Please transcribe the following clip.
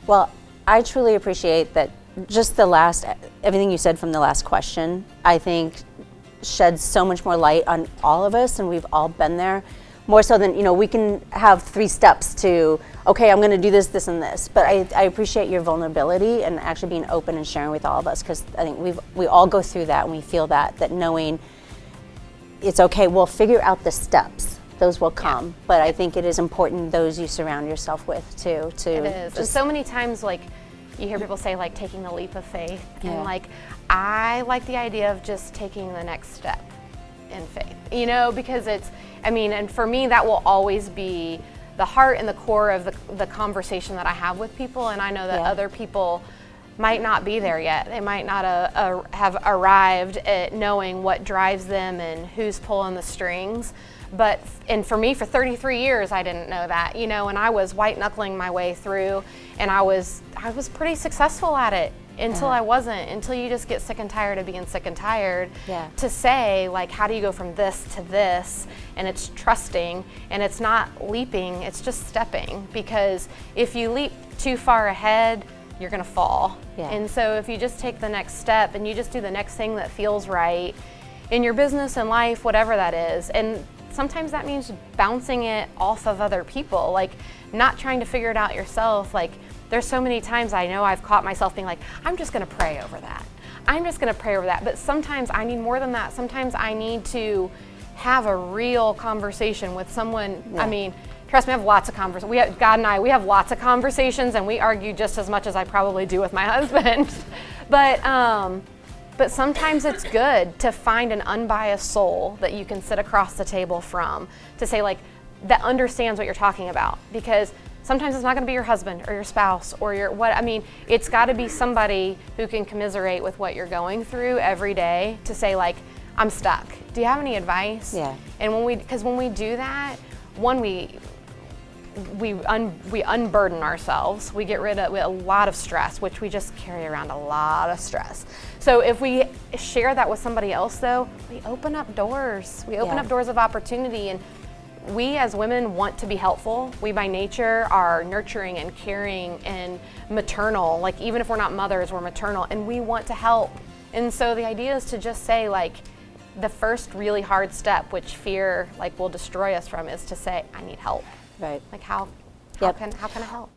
Well, I truly appreciate that. Just everything you said from the last question, I think sheds so much more light on all of us, and we've all been there. More so than, we can have 3 steps to, okay, I'm going to do this, this, and this. But I appreciate your vulnerability and actually being open and sharing with all of us, because I think we all go through that, and we feel that knowing it's okay, we'll figure out the steps. Those will come. Yeah. But I think it is important those you surround yourself with too. It is. And so many times, like, you hear people say, like, taking a leap of faith. Yeah. And, like, I like the idea of just taking the next step in faith, because and for me, that will always be the heart and the core of the conversation that I have with people. And I know that other people might not be there yet. They might not have arrived at knowing what drives them and who's pulling the strings. And for me, for 33 years, I didn't know that, and I was white knuckling my way through, and I was pretty successful at it until I wasn't, until you just get sick and tired of being sick and tired. To say, like, how do you go from this to this? And it's trusting, and it's not leaping, it's just stepping, because if you leap too far ahead, you're gonna fall. And so if you just take the next step and you just do the next thing that feels right in your business and life, whatever that is, and sometimes that means bouncing it off of other people, like not trying to figure it out yourself. Like, there's so many times I know I've caught myself being like, I'm just gonna pray over that. I'm just gonna pray over that. But sometimes I need more than that. Sometimes I need to have a real conversation with someone. I mean, trust me, I have lots of conversations. God and I, we have lots of conversations, and we argue just as much as I probably do with my husband. But sometimes it's good to find an unbiased soul that you can sit across the table from, to say, like, that understands what you're talking about. Because sometimes it's not gonna be your husband or your spouse or it's gotta be somebody who can commiserate with what you're going through every day, to say, like, I'm stuck. Do you have any advice? And because when we do that, one, we unburden ourselves. We get rid of a lot of stress, which we just carry around a lot of stress. So if we share that with somebody else, though, we open up doors. We open up doors of opportunity. And we as women want to be helpful. We by nature are nurturing and caring and maternal. Like, even if we're not mothers, we're maternal, and we want to help. And so the idea is to just say, like, the first really hard step, which fear, like, will destroy us from, is to say, I need help. Right. Like, how can I help?